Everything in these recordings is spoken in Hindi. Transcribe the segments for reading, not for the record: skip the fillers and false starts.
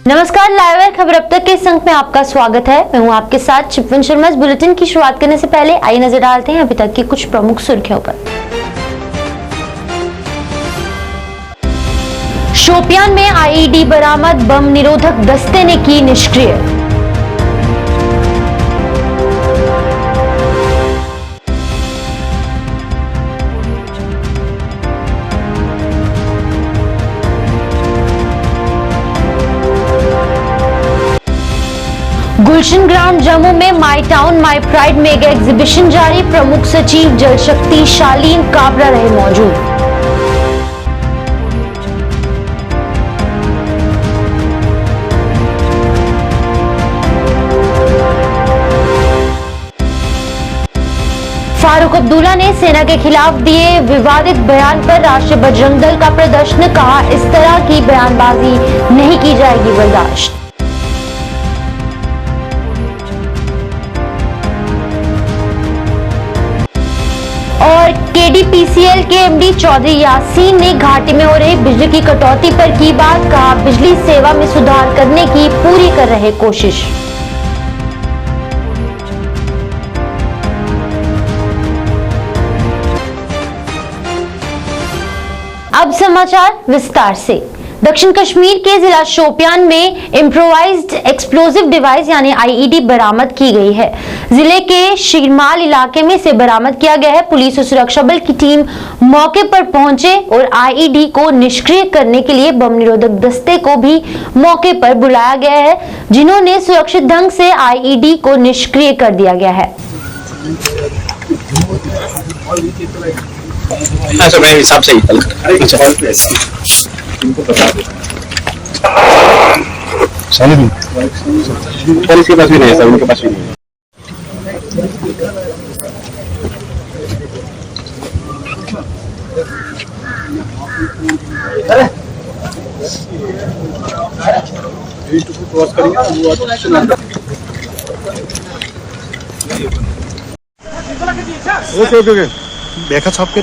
नमस्कार, लाइव खबर अब तक के इस अंक में आपका स्वागत है। मैं हूं आपके साथ चिपवन शर्मा। इस बुलेटिन की शुरुआत करने से पहले आइए नजर डालते हैं अभी तक की कुछ प्रमुख सुर्खियों पर। शोपियान में आईईडी बरामद, बम निरोधक दस्ते ने की निष्क्रिय। गुलशन ग्राउंड जम्मू में माई town my pride mega exhibition जारी। प्रमुख सचिव जल शक्ति शालीन काबरा रहे मौजूद। फारूक अब्दुल्ला ने सेना के खिलाफ दिए विवादित बयान पर राष्ट्रीय बजरंग दल का प्रदर्शन। कहा, इस तरह की बयानबाजी नहीं की जाएगी बर्दाश्त। और केडीपीसीएल के एमडी चौधरी यासीन ने घाटी में हो रही बिजली की कटौती पर की बात। कहा, बिजली सेवा में सुधार करने की पूरी कर रहे कोशिश। अब समाचार विस्तार से। दक्षिण कश्मीर के जिला शोपियान में इम्प्रोवाइज्ड एक्सप्लोजिव डिवाइस यानी आईईडी बरामद की गई है। जिले के शिरमाल इलाके में इसे बरामद किया गया है। पुलिस और सुरक्षा बल की टीम मौके पर पहुंचे और आईईडी को निष्क्रिय करने के लिए बम निरोधक दस्ते को भी मौके पर बुलाया गया है, जिन्होंने सुरक्षित ढंग से आईईडी को निष्क्रिय कर दिया गया है। अच्छा, मैं हिसाब से ही इसके पास भी नहीं है सर, उनके पास भी नहीं है। ओके देखा छाप के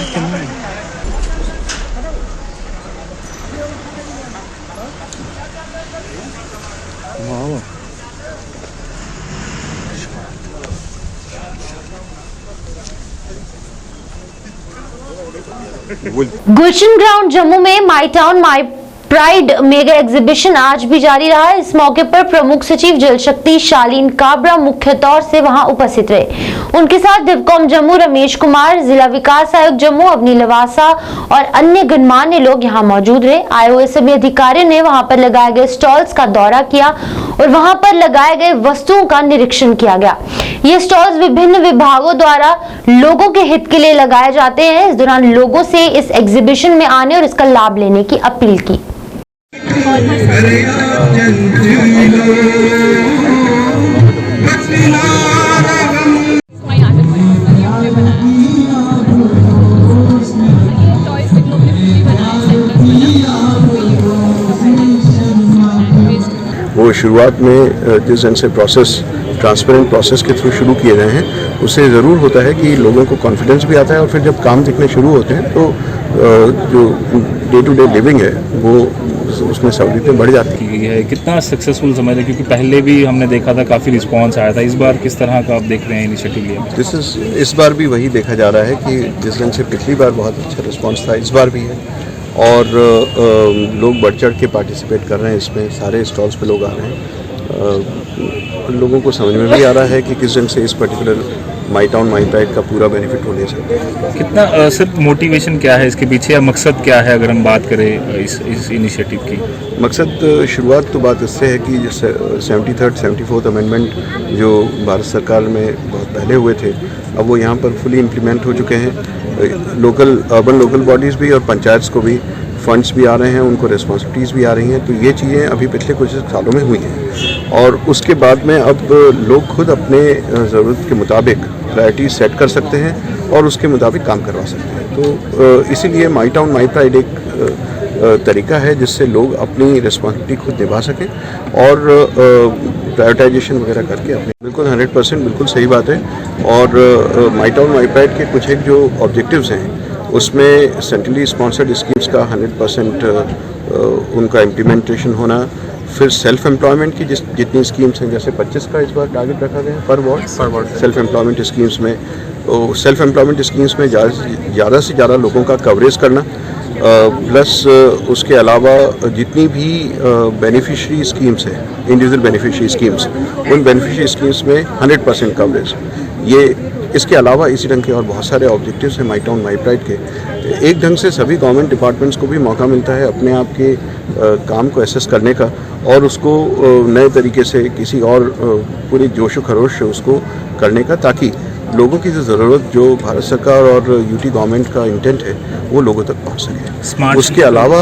गुलशन ग्राउंड जम्मू में माई town my pride mega exhibition आज भी जारी रहा है। इस मौके पर प्रमुख सचिव जल शक्ति शालीन काबरा मुख्य तौर से वहां उपस्थित रहे। उनके साथ डिवकॉम जम्मू रमेश कुमार, जिला विकास आयुक्त जम्मू अवनी लवासा और अन्य गणमान्य लोग यहां मौजूद रहे। आए हुए सभी अधिकारियों ने वहां पर लगाए गए स्टॉल्स का दौरा किया और वहां पर लगाए गए वस्तुओं का निरीक्षण किया गया। ये स्टॉल्स विभिन्न विभागों द्वारा लोगों के हित के लिए लगाए जाते हैं। इस दौरान लोगों से इस एग्जीबिशन में आने और इसका लाभ लेने की अपील की। वो शुरुआत में जिस ढंग से प्रोसेस ट्रांसपेरेंट प्रोसेस के थ्रू शुरू किए गए हैं, उससे ज़रूर होता है कि लोगों को कॉन्फिडेंस भी आता है और फिर जब काम दिखने शुरू होते हैं तो जो डे टू डे लिविंग है वो उसमें सहूलियतें बढ़ जाती है। कितना सक्सेसफुल समझ रहे, क्योंकि पहले भी हमने देखा था काफ़ी रिस्पांस आया था। इस बार किस तरह का आप देख रहे हैं इनिशिएटिव लिया? इस बार भी वही देखा जा रहा है कि जिस ढंग से पिछली बार बहुत अच्छा रिस्पॉन्स था, इस बार भी है और लोग बढ़ चढ़ के पार्टिसिपेट कर रहे हैं इसमें। सारे स्टॉल्स पे लोग आ रहे हैं। लोगों को समझ में भी आ रहा है कि किस ढंग से इस particular my town my pride का पूरा बेनिफिट होने से कितना सिर्फ मोटिवेशन क्या है इसके पीछे, या मकसद क्या है? अगर हम बात करें इस इनिशिएटिव की, मकसद शुरुआत तो बात इससे है कि 73rd 74th अमेंडमेंट जो भारत सरकार में बहुत पहले हुए थे, अब वो यहाँ पर फुली इम्प्लीमेंट हो चुके हैं। अर्बन लोकल बॉडीज़ भी और पंचायत को भी फंड्स भी आ रहे हैं, उनको रिस्पॉन्सिबिलिटीज़ भी आ रही हैं। तो ये चीज़ें अभी पिछले कुछ सालों में हुई हैं और उसके बाद में अब लोग खुद अपने ज़रूरत के मुताबिक प्रायोरिटीज सेट कर सकते हैं और उसके मुताबिक काम करवा सकते हैं। तो इसीलिए माई टाउन माई प्राइड एक तरीका है जिससे लोग अपनी रिस्पॉन्सिबिलिटी खुद निभा सकें और प्रायोरिटाइजेशन वगैरह करके अपने बिल्कुल 100% बिल्कुल सही बात है। और माई टाउन माई प्राइड के कुछ एक जो ऑब्जेक्टिव्स हैं उसमें सेंट्रली स्पॉन्सर्ड स्कीम्स का 100% उनका इम्प्लीमेंटेशन होना, फिर सेल्फ एम्प्लॉयमेंट की जितनी स्कीम्स हैं, जैसे 25 का इस बार टारगेट रखा गया है पर वार्ड सेल्फ एम्प्लॉयमेंट स्कीम्स में, सेल्फ एम्प्लॉयमेंट स्कीम्स में ज़्यादा से ज़्यादा लोगों का कवरेज करना, प्लस उसके अलावा जितनी भी बेनिफिशरी स्कीम्स हैं, इंडिविजुअल बेनिफिशरी स्कीम्स, उन बेनिफिशरी स्कीम्स में 100% कवरेज। ये इसके अलावा इसी ढंग के और बहुत सारे ऑब्जेक्टिव्स हैं माई टाउन माई प्राइड के। एक ढंग से सभी गवर्नमेंट डिपार्टमेंट्स को भी मौका मिलता है अपने आप के काम को एसेस करने का और उसको नए तरीके से किसी और पूरे जोश व खरोश से उसको करने का, ताकि लोगों की जो ज़रूरत, जो भारत सरकार और यूटी गवर्नमेंट का इंटेंट है, वो लोगों तक पहुंच सके। उसके अलावा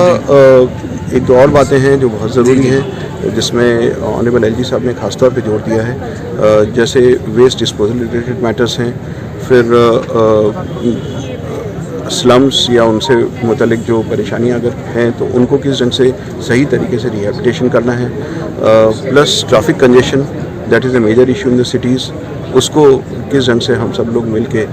एक दो और बातें हैं जो बहुत ज़रूरी हैं, जिसमें ऑनरेबल एलजी साहब ने खास तौर पे जोर दिया है, जैसे वेस्ट डिस्पोजल रिलेटेड मैटर्स हैं, फिर स्लम्स या उनसे मुतलिक जो परेशानियां अगर हैं तो उनको किस ढंग से सही तरीके से रिहेबिलिटेशन करना है, plus traffic congestion that is a major issue in the cities, उसको किस ढंग से हम सब लोग मिल के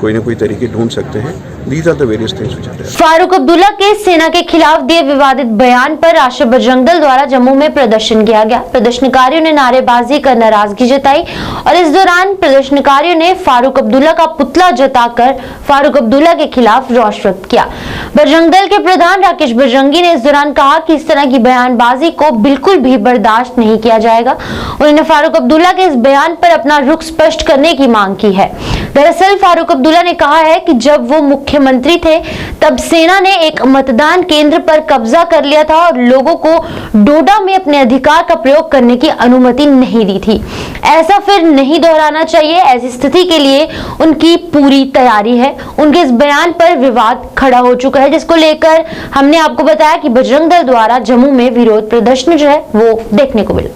कोई ना कोई तरीके ढूंढ सकते हैं। These are the various things which are there. Farooq Abdullah के सेना के खिलाफ दिए विवादित बयान पर राष्ट्रीय बजरंग दल द्वारा जम्मू में प्रदर्शन किया गया। प्रदर्शनकारियों ने नारेबाजी कर नाराजगी जताई और इस दौरान प्रदर्शनकारियों ने फारूक अब्दुल्ला का पुतला जताकर फारूक अब्दुल्ला के खिलाफ रोष व्यक्त किया। बजरंग दल के प्रधान राकेश बजरंगी ने इस दौरान कहा कि इस तरह की बयानबाजी को बिल्कुल भी बर्दाश्त नहीं किया जाएगा। उन्होंने फारूक अब्दुल्ला के इस बयान पर अपना रुख स्पष्ट करने की मांग की है। दरअसल फारूक अब्दुल्ला ने कहा है कि जब वो मुख्यमंत्री थे तब सेना ने एक मतदान केंद्र पर कब्जा कर लिया था और लोगों को डोडा में अपने अधिकार का प्रयोग करने की अनुमति नहीं दी थी। ऐसा फिर नहीं दोहराना चाहिए। ऐसी स्थिति के लिए उनकी पूरी तैयारी है। उनके इस बयान पर विवाद खड़ा हो चुका है, जिसको लेकर हमने आपको बताया कि बजरंग दल द्वारा जम्मू में विरोध प्रदर्शन जो है वो देखने को मिला।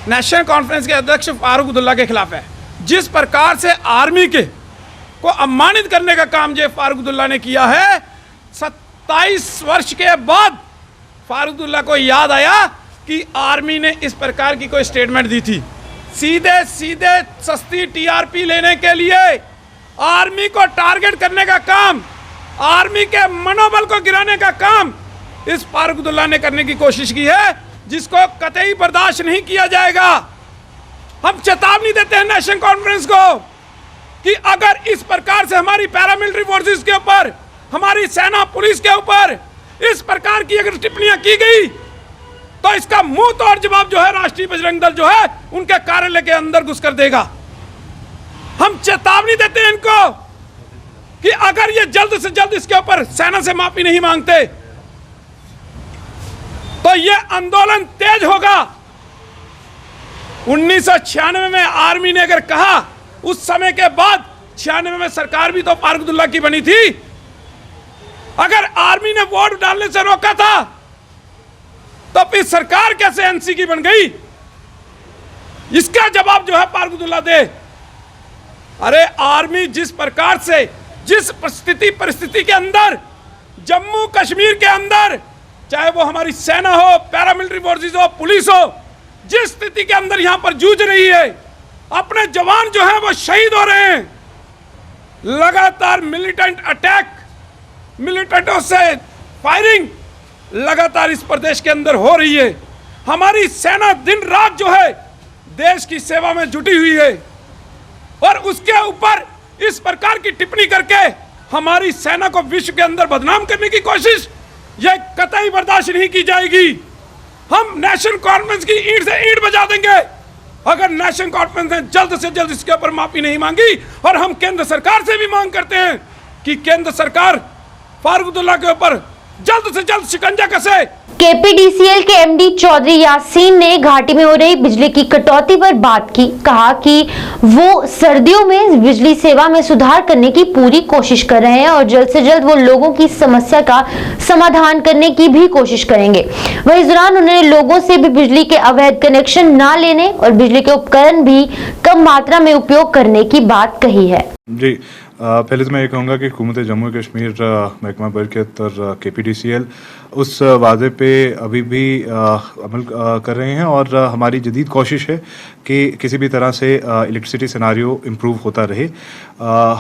नेशनल कॉन्फ्रेंस के अध्यक्ष फारूक अब्दुल्ला के खिलाफ है। जिस प्रकार से आर्मी के को अपमानित करने का काम जो फारूक अब्दुल्ला ने किया है, 27 वर्ष के बाद फारूक अब्दुल्ला को याद आया कि आर्मी ने इस प्रकार की कोई स्टेटमेंट दी थी। सीधे सीधे सस्ती टीआरपी लेने के लिए आर्मी को टारगेट करने का काम, आर्मी के मनोबल को गिराने का काम इस फारूक अब्दुल्ला ने करने की कोशिश की है, जिसको कतई बर्दाश्त नहीं किया जाएगा। हम चेतावनी देते हैं नेशनल कॉन्फ्रेंस को कि अगर इस प्रकार से हमारी पैरामिलिट्री फोर्सेस के ऊपर, हमारी सेना पुलिस के ऊपर इस प्रकार की अगर टिप्पणियां की गई तो इसका मुंह तोड़ जवाब जो है राष्ट्रीय बजरंग दल जो है उनके कार्यालय के अंदर घुस कर देगा। हम चेतावनी देते हैं इनको कि अगर ये जल्द से जल्द इसके ऊपर सेना से माफी नहीं मांगते तो ये आंदोलन तेज होगा। 1996 में आर्मी ने अगर कहा, उस समय के बाद 96 में सरकार भी तो फारूक अब्दुल्ला की बनी थी। अगर आर्मी ने वोट डालने से रोका था तो फिर सरकार कैसे एनसी की बन गई? इसका जवाब जो है फारूक अब्दुल्ला दे। अरे आर्मी जिस प्रकार से, जिस परिस्थिति के अंदर, जम्मू कश्मीर के अंदर, चाहे वो हमारी सेना हो, पैरामिलिट्री फोर्सेस हो, पुलिस हो, जिस स्थिति के अंदर यहां पर जूझ रही है, अपने जवान जो है वो शहीद हो रहे हैं। लगातार मिलिटेंट अटैक, मिलिटेंटों से फायरिंग लगातार इस प्रदेश के अंदर हो रही है। हमारी सेना दिन रात जो है देश की सेवा में जुटी हुई है और उसके ऊपर इस प्रकार की टिप्पणी करके हमारी सेना को विश्व के अंदर बदनाम करने की कोशिश, यह कतई बर्दाश्त नहीं की जाएगी। हम नेशनल कॉन्फ्रेंस की ईंट से ईंट बजा देंगे अगर नेशनल कॉन्फ्रेंस ने जल्द से जल्द इसके ऊपर माफी नहीं मांगी। और हम केंद्र सरकार से भी मांग करते हैं कि केंद्र सरकार फारूक अब्दुल्ला के ऊपर जल्द से जल्द शिकंजा कसे। केपीडीसीएल के एमडी चौधरी यासीन ने घाटी में हो रही बिजली की कटौती पर बात की। कहा कि वो सर्दियों में बिजली सेवा में सुधार करने की पूरी कोशिश कर रहे हैं और जल्द से जल्द वो लोगों की समस्या का समाधान करने की भी कोशिश करेंगे। वहीं इस दौरान उन्होंने लोगों से भी बिजली के अवैध कनेक्शन न लेने और बिजली के उपकरण भी कम मात्रा में उपयोग करने की बात कही है। जी पहले तो मैं ये कहूँगा कि हुकूमत जम्मू कश्मीर महकमा बरकत और KPDCL उस वादे पे अभी भी अमल कर रहे हैं और हमारी जदीद कोशिश है कि किसी भी तरह से इलेक्ट्रिसिटी सिनारियो इम्प्रूव होता रहे।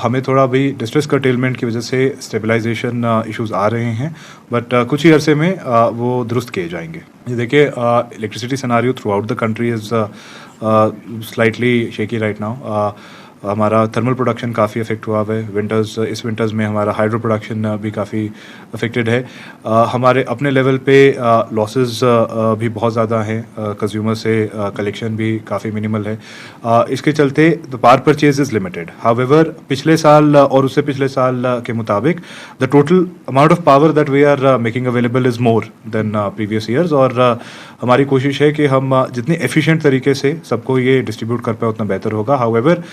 हमें थोड़ा अभी डिस्ट्रेस कर्टेलमेंट की वजह से स्टेबलाइजेशन इश्यूज आ रहे हैं, बट कुछ ही अरसे में वो दुरुस्त किए जाएंगे। ये देखिए electricity scenario through out the country is slightly shaky right now. हमारा थर्मल प्रोडक्शन काफ़ी अफेक्ट हुआ है। इस विंटर्स में हमारा हाइड्रो प्रोडक्शन भी काफ़ी अफेक्टेड है। हमारे अपने लेवल पे लॉसेस भी बहुत ज़्यादा हैं। कंज्यूमर से कलेक्शन भी काफ़ी मिनिमल है। इसके चलते the power purchase is limited. However पिछले साल और उससे पिछले साल के मुताबिक the total amount of power that we are making available is more than previous years और हमारी कोशिश है कि हम जितने एफिशिएंट तरीके से सबको ये डिस्ट्रीब्यूट कर पाए उतना बेहतर होगा। हाउएवर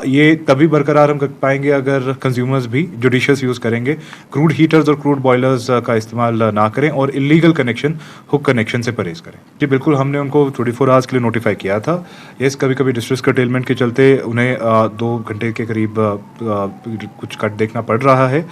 ये तभी बरकरार हम कर पाएंगे अगर कंज्यूमर्स भी जुडिशियस यूज़ करेंगे, क्रूड हीटर्स और क्रूड बॉयलर्स का इस्तेमाल ना करें और इलीगल कनेक्शन हुक कनेक्शन से परहेज करें। जी बिल्कुल, हमने उनको 24 आवर्स के लिए नोटिफाई किया था। यस, कभी कभी डिस्ट्रेस कर्टेलमेंट के चलते उन्हें 2 घंटे के करीब कुछ कट देखना पड़ रहा है,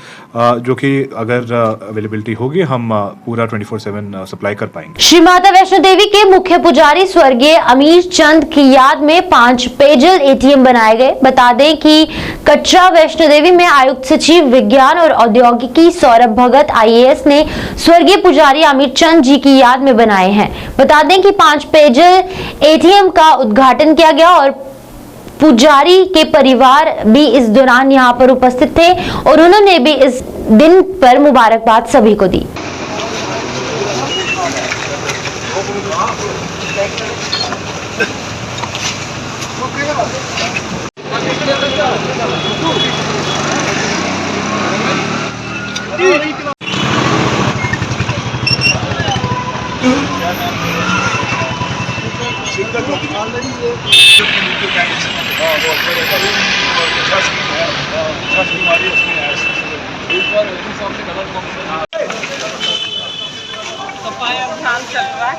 जो कि अगर अवेलेबिलिटी होगी हम पूरा 24/7 सप्लाई कर पाएंगे। श्री माता वैष्णो देवी के मुख्य पुजारी स्वर्गीय अमीर चंद की याद में 5 पेयजल ATM बनाए गए। बता दें कि कटरा वैष्णो देवी में आयुक्त सचिव विज्ञान और औद्योगिकी सौरभ भगत IAS ने स्वर्गीय पुजारी अमीर चंद जी की याद में बनाए हैं। बता दें कि 5 पेयजल ATM का उद्घाटन किया गया और पुजारी के परिवार भी इस दौरान यहां पर उपस्थित थे और उन्होंने भी इस दिन पर मुबारकबाद सभी को दी। सफाई अभियान चल रहा है।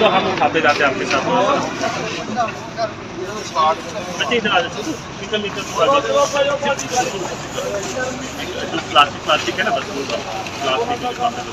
हम उठाते जाते आपके साथ। अच्छा इधर आ जाओ, निकल प्लास्टिक है ना, बस प्लास्टिक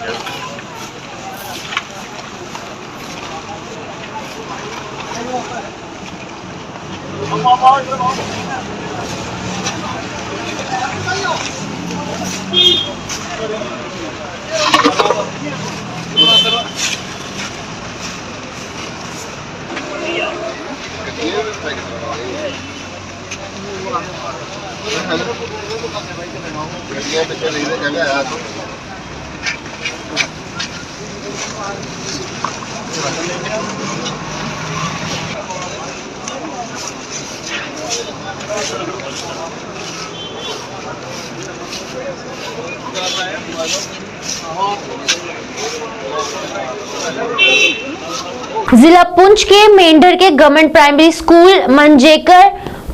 जिला पुंछ के मेंढर के गवर्नमेंट प्राइमरी स्कूल मंजेकर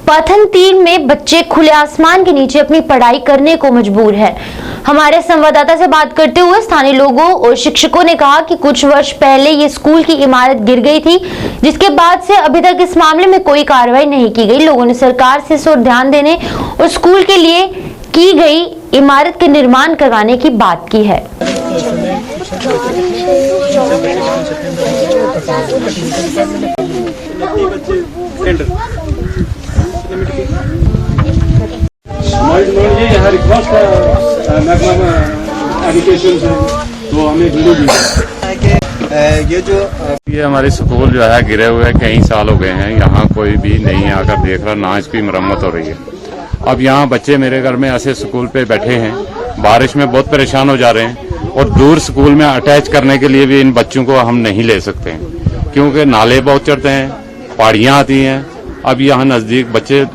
पथन 3 में बच्चे खुले आसमान के नीचे अपनी पढ़ाई करने को मजबूर है। हमारे संवाददाता से बात करते हुए स्थानीय लोगों और शिक्षकों ने कहा कि कुछ वर्ष पहले ये स्कूल की इमारत गिर गई थी, जिसके बाद से अभी तक इस मामले में कोई कार्रवाई नहीं की गई। लोगों ने सरकार से इस ओर ध्यान देने और स्कूल के लिए की गई इमारत के निर्माण करवाने की बात की है। यहाँ रिक्वेस्ट है महकमा एजुकेशन से, तो हमें ये हमारे स्कूल जो है गिरे हुए कई साल हो गए हैं, यहाँ कोई भी नहीं आकर देख रहा, ना इसकी मरम्मत हो रही है। अब यहाँ बच्चे मेरे घर में ऐसे स्कूल पे बैठे हैं, बारिश में बहुत परेशान हो जा रहे हैं और दूर स्कूल में अटैच करने के लिए भी इन बच्चों को हम नहीं ले सकते हैं, क्योंकि नाले बहुत चढ़ते हैं, पहाड़ियाँ आती हैं। अब यहाँ नजदीक बच्चे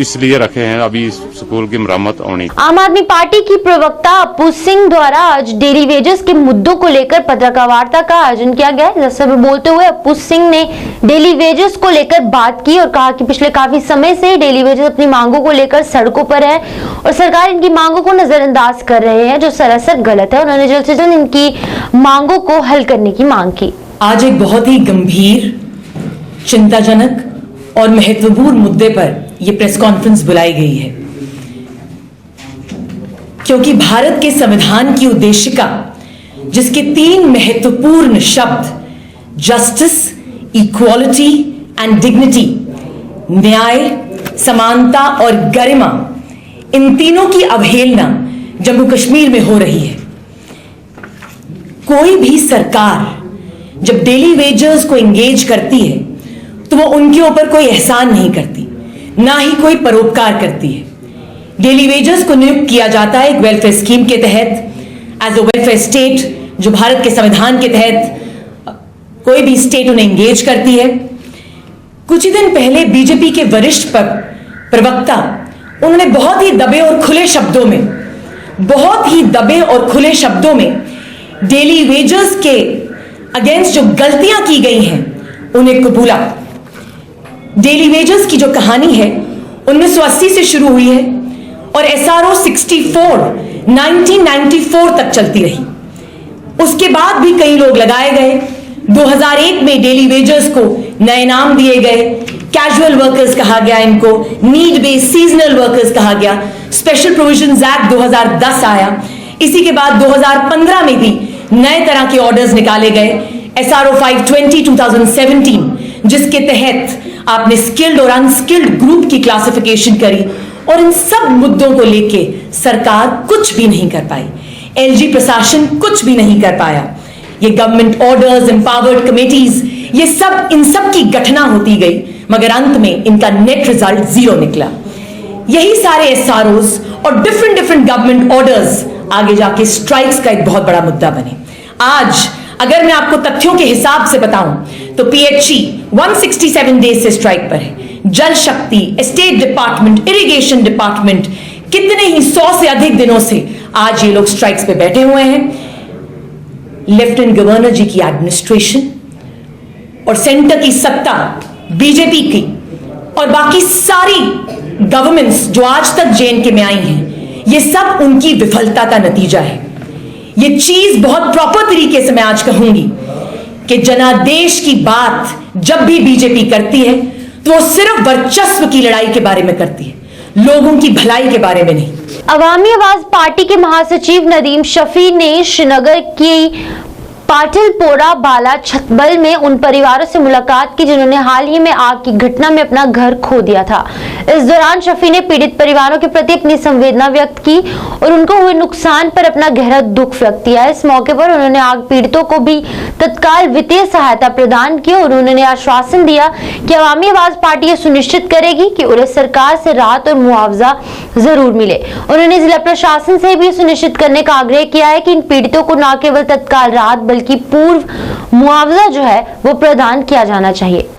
इसलिए रखे हैं अभी स्कूल की मरम्मत होनी। आम आदमी पार्टी की प्रवक्ता अप्पू सिंह द्वारा आज डेली वेजेस के मुद्दों को लेकर पत्रकार वार्ता का आयोजन किया गया। जैसे में बोलते हुए अप्पू सिंह ने डेली वेजेस को लेकर बात की और कहा कि पिछले काफी समय से डेली वेजेस अपनी मांगों को लेकर सड़कों पर है और सरकार इनकी मांगों को नजरअंदाज कर रहे हैं, जो सरासर गलत है। उन्होंने जल्द से जल्द इनकी मांगों को हल करने की मांग की। आज एक बहुत ही गंभीर, चिंताजनक और महत्वपूर्ण मुद्दे पर यह प्रेस कॉन्फ्रेंस बुलाई गई है, क्योंकि भारत के संविधान की उद्देशिका, जिसके 3 महत्वपूर्ण शब्द जस्टिस, इक्वालिटी एंड डिग्निटी, न्याय, समानता और गरिमा, इन तीनों की अवहेलना जम्मू कश्मीर में हो रही है। कोई भी सरकार जब डेली वेजर्स को एंगेज करती है तो वो उनके ऊपर कोई एहसान नहीं करती, ना ही कोई परोपकार करती है। डेली वेजर्स को नियुक्त किया जाता है एक वेलफेयर स्कीम के तहत एज अ वेलफेयर स्टेट, जो भारत के संविधान के तहत कोई भी स्टेट उन्हें एंगेज करती है। कुछ ही दिन पहले बीजेपी के वरिष्ठ प्रवक्ता, उन्होंने बहुत ही दबे और खुले शब्दों में डेली वेजर्स के अगेंस्ट जो गलतियां की गई हैं उन्हें कबूला। डेली वेजर्स की जो कहानी है 1980 से शुरू हुई है और SRO 64 1994 तक चलती रही। उसके बाद भी कई लोग लगाए गए। 2001 में डेली वेजर्स को नए नाम दिए गए, कैजुअल वर्कर्स कहा गया इनको, नीड बेस्ड सीजनल वर्कर्स कहा गया। स्पेशल प्रोविजंस एक्ट 2010 आया। इसी के बाद 2015 में भी नए तरह के ऑर्डर्स निकाले गए, SRO 520 2017, जिसके तहत आपने स्किल्ड और अनस्किल्ड ग्रुप की क्लासिफिकेशन करी और इन सब मुद्दों को लेके सरकार कुछ भी नहीं कर पाई। LG प्रशासन कुछ भी नहीं कर पाया। ये गवर्नमेंट ऑर्डर्स, एम्पावर्ड कमेटीज, ये सब इन सब की गठना होती गई, मगर अंत में इनका नेट रिजल्ट 0 निकला। यही सारे SROs और डिफरेंट गवर्नमेंट ऑर्डर्स आगे जाके स्ट्राइक्स का एक बहुत बड़ा मुद्दा बने। आज अगर मैं आपको तथ्यों के हिसाब से बताऊं तो PHE 167 डेज से स्ट्राइक पर है। जल शक्ति, स्टेट डिपार्टमेंट, इरिगेशन डिपार्टमेंट, कितने ही 100 से अधिक दिनों से आज ये लोग स्ट्राइक्स पे बैठे हुए हैं। लेफ्टिनेंट गवर्नर जी की एडमिनिस्ट्रेशन और सेंटर की सत्ता बीजेपी की और बाकी सारी गवर्नमेंट्स जो आज तक JNK में आई हैं, ये सब उनकी विफलता का नतीजा है। ये चीज बहुत प्रॉपर तरीके से मैं आज कहूंगी कि जनादेश की बात जब भी बीजेपी करती है तो वो सिर्फ वर्चस्व की लड़ाई के बारे में करती है, लोगों की भलाई के बारे में नहीं। अवामी आवाज पार्टी के महासचिव नदीम शफी ने श्रीनगर की पाटिलपोरा बाला छतबल में उन परिवारों से मुलाकात की जिन्होंने हाल ही में आग की घटना में अपना घर खो दिया था। इस दौरान शफी ने पीड़ित परिवारों के प्रति अपनी संवेदना व्यक्त की और उनको हुए नुकसान पर अपना गहरा दुख व्यक्त किया। इस मौके पर उन्होंने आग पीड़ितों को भी तत्काल वित्तीय सहायता प्रदान की और उन्होंने आश्वासन दिया कि अवामी आवाज पार्टी ये सुनिश्चित करेगी कि उन्हें सरकार से राहत और मुआवजा जरूर मिले। उन्होंने जिला प्रशासन से भी सुनिश्चित करने का आग्रह किया है कि इन पीड़ितों को न केवल तत्काल राहत बल्कि पूर्व मुआवजा जो है वो प्रदान किया जाना चाहिए।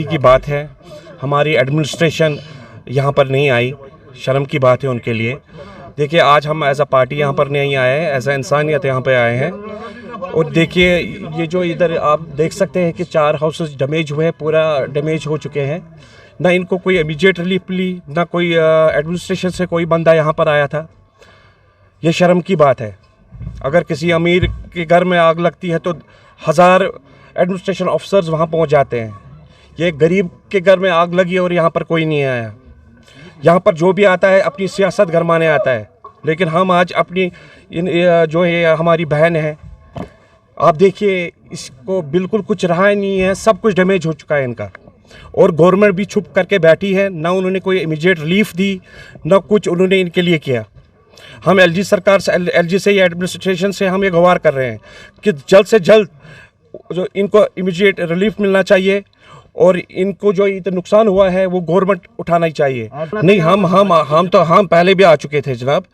की बात है, हमारी एडमिनिस्ट्रेशन यहाँ पर नहीं आई, शर्म की बात है उनके लिए। देखिए, आज हम एज अ पार्टी यहाँ पर नहीं आए हैं, एज अ इंसानियत यहाँ पे आए हैं। और देखिए, ये जो इधर आप देख सकते हैं कि 4 हाउसेस डैमेज हुए हैं, पूरा डैमेज हो चुके हैं। ना इनको कोई इमीडिएट रिलीफ मिली, ना कोई एडमिनिस्ट्रेशन से कोई बंदा यहाँ पर आया था। ये शर्म की बात है। अगर किसी अमीर के घर में आग लगती है तो 1000 एडमिनिस्ट्रेशन ऑफिसर्स वहाँ पहुँच जाते हैं। ये गरीब के घर में आग लगी और यहाँ पर कोई नहीं आया। यहाँ पर जो भी आता है अपनी सियासत गरमाने आता है, लेकिन हम आज अपनी जो ये हमारी बहन है, आप देखिए इसको बिल्कुल कुछ रहा ही नहीं है, सब कुछ डैमेज हो चुका है इनका। और गवर्नमेंट भी छुप करके बैठी है, ना उन्होंने कोई इमीडिएट रिलीफ दी, ना कुछ उन्होंने इनके लिए किया। हम एलजी सरकार से, एलजी से या एडमिनिस्ट्रेशन से हम ये गुहार कर रहे हैं कि जल्द से जल्द जो इनको इमीडिएट रिलीफ मिलना चाहिए और इनको जो इतना नुकसान हुआ है वो गवर्नमेंट उठाना ही चाहिए। नहीं, हम पहले भी आ चुके थे जनाब,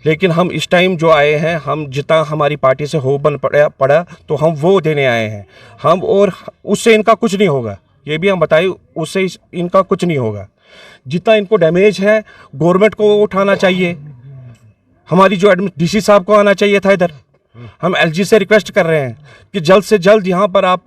लेकिन हम इस टाइम जो आए हैं, हम जितना हमारी पार्टी से हो बन पड़ा तो हम वो देने आए हैं हम, और उससे इनका कुछ नहीं होगा, ये भी हम बताएं, उससे इनका कुछ नहीं होगा। जितना इनको डैमेज है गवर्नमेंट को उठाना चाहिए, हमारी जो डीसी साहब को आना चाहिए था इधर। हम एलजी से रिक्वेस्ट कर रहे हैं कि जल्द से जल्द यहाँ पर आप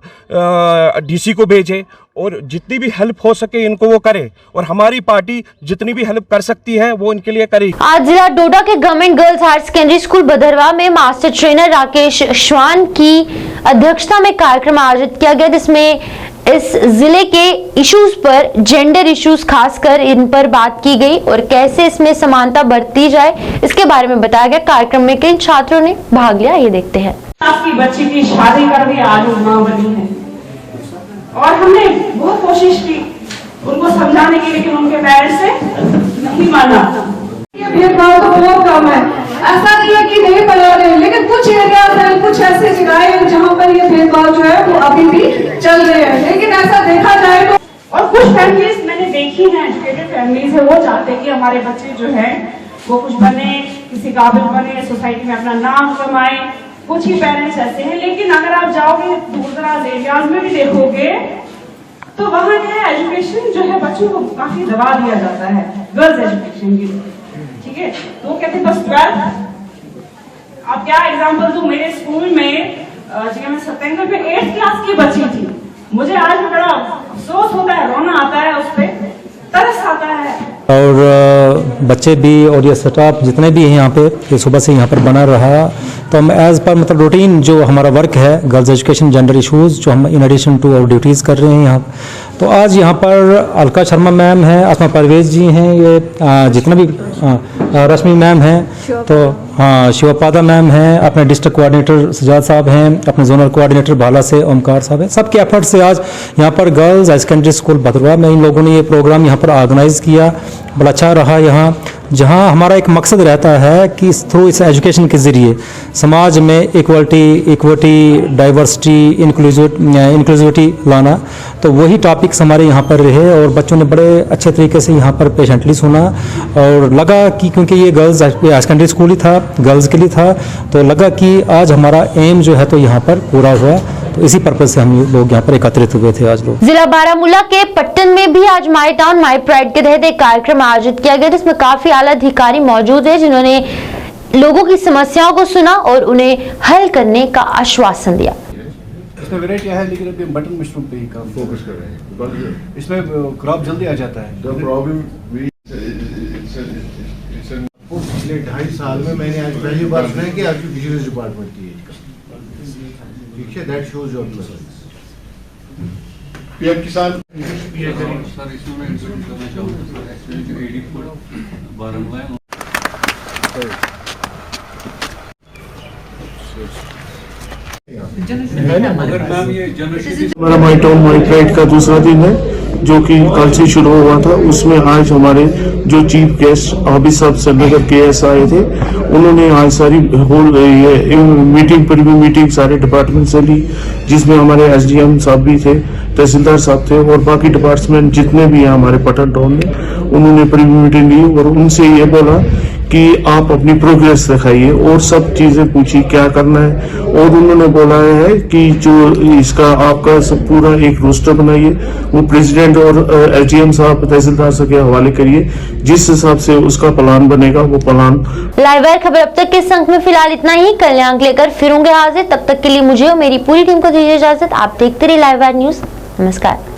डीसी को भेजें और जितनी भी हेल्प हो सके इनको वो करे, और हमारी पार्टी जितनी भी हेल्प कर सकती है वो इनके लिए करे। आज जिला डोडा के government girls higher secondary school Bhaderwah में मास्टर ट्रेनर राकेश श्वान की अध्यक्षता में कार्यक्रम आयोजित किया गया, जिसमें इस जिले के इश्यूज पर, जेंडर इश्यूज खासकर इन पर बात की गई और कैसे इसमें समानता बरती जाए इसके बारे में बताया गया। कार्यक्रम में कई छात्रों ने भाग लिया, ये देखते हैं। आपकी बच्ची की शादी कर दी, आज वो मां बनी है और हमने बहुत कोशिश की उनको समझाने की, लेकिन उनके पेरेंट्स से नहीं माना। ये भेदभाव तो बहुत कम है, ऐसा नहीं है कि नहीं बना रहे, लेकिन कुछ एरियाज हैं, कुछ ऐसे जगह हैं जहाँ पर ये भेदभाव जो है वो अभी भी चल रहे हैं। लेकिन ऐसा देखा जाए तो, और कुछ फैमिलीज मैंने देखी हैं, एजुकेटेड फैमिलीज है, वो चाहते हैं कि हमारे बच्चे जो है वो कुछ बने, किसी काबिल बने, सोसाइटी में अपना नाम कमाए। कुछ ही पेरेंट्स ऐसे हैं, लेकिन अगर आप जाओगे दूर दराज एरियाज में भी देखोगे तो वहाँ क्या है, एजुकेशन जो है बच्चों को काफी दबा दिया जाता है, गर्ल्स एजुकेशन की। ठीक है, तो वो कहते बस 12। अब क्या एग्जांपल दूं, मेरे स्कूल में मैं सत्येंद्र में 8th क्लास की बच्ची थी, मुझे आज भी बड़ा अफसोस होता है, रोना आता है, उस पर तरस आता है। और बच्चे भी और ये स्टाफ जितने भी हैं यहाँ पे, ये सुबह से यहाँ पर बना रहा, तो हम एज पर मतलब रूटीन जो हमारा वर्क है गर्ल्स एजुकेशन जेंडर इश्यूज़, जो हम in addition to our duties कर रहे हैं यहाँ। तो आज यहाँ पर अलका शर्मा मैम हैं, आसमा परवेज जी हैं, ये जितना भी रश्मि मैम हैं, तो हाँ शिवपादा मैम हैं, अपने डिस्ट्रिक्ट कोऑर्डिनेटर सजाद साहब हैं, अपने जोनल कोऑर्डिनेटर भाला से ओमकार साहब हैं। सबके एफर्ट से आज यहाँ पर girls high secondary school Bhaderwah में इन लोगों ने ये प्रोग्राम यहाँ पर ऑर्गेनाइज किया। बड़ा अच्छा रहा यहाँ, जहाँ हमारा एक मकसद रहता है कि थ्रू इस एजुकेशन के ज़रिए समाज में इक्विटी, डाइवर्सिटी, इंक्लूसिविटी लाना, तो वही टॉपिक्स हमारे यहाँ पर रहे और बच्चों ने बड़े अच्छे तरीके से यहाँ पर पेशेंटली सुना। और लगा कि क्योंकि ये गर्ल्स हाई सेकेंडरी स्कूल ही था, गर्ल्स के लिए था, तो लगा कि आज हमारा एम जो है तो यहाँ पर पूरा हुआ। तो इसी पर्पज से हम लोग यहाँ पर एकत्रित हुए थे आज लोग। जिला बारामूला के पट्टन में भी आज माई टाउन माई प्राइड के तहत एक कार्यक्रम आयोजित किया गया, जिसमें काफी आला अधिकारी मौजूद है, जिन्होंने लोगों की समस्याओं को सुना और उन्हें हल करने का आश्वासन दिया। इसमें वैरायटी है, लेकिन अभी बटन मशरूम पे ही काम फोकस कर रहे हैं। इसमें क्रॉप जल्दी आ जाता है। पिछले 2.5 साल में मैंने आज पहली बार सुना है कि आपकी फिशरीज डिपार्टमेंट की है। ठीक है, that shows your presence. PM किसान सर, इसमें मैं इंट्रोड्यूस करना चाहूँगा सर, एक्चुअली जो एडी फूड बारामूला है हमारा माई टाउन माई प्राइड का दूसरा दिन है, जो कि कल से शुरू हुआ था। उसमें आज हमारे जो चीफ गेस्ट हाफिज साहब श्रीनगर केएस आए थे, उन्होंने आज सारी होल ये मीटिंग पर भी मीटिंग सारे डिपार्टमेंट से ली, जिसमें हमारे एसडीएम साहब भी थे, तहसीलदार साहब थे और बाकी डिपार्टमेंट जितने भी हैं हमारे पटन टाउन में, उन्होंने प्रीव्यू मीटिंग ली और उनसे ये बोला कि आप अपनी प्रोग्रेस दिखाइए और सब चीजें पूछी क्या करना है। और उन्होंने बोला है कि जो इसका आपका सब पूरा एक रोस्टर बनाइए, वो प्रेसिडेंट और एसडीएम साहब तहसीलदार साहब के हवाले करिए, जिस हिसाब से उसका प्लान बनेगा वो प्लान। लाइव वायर खबर अब तक के इस अंक में फिलहाल इतना ही। कल्याण लेकर फिर होंगे हाजिर, तब तक के लिए मुझे और मेरी पूरी टीम को दीजिए इजाजत। आप देखते रहिए लाइव वायर न्यूज। नमस्कार।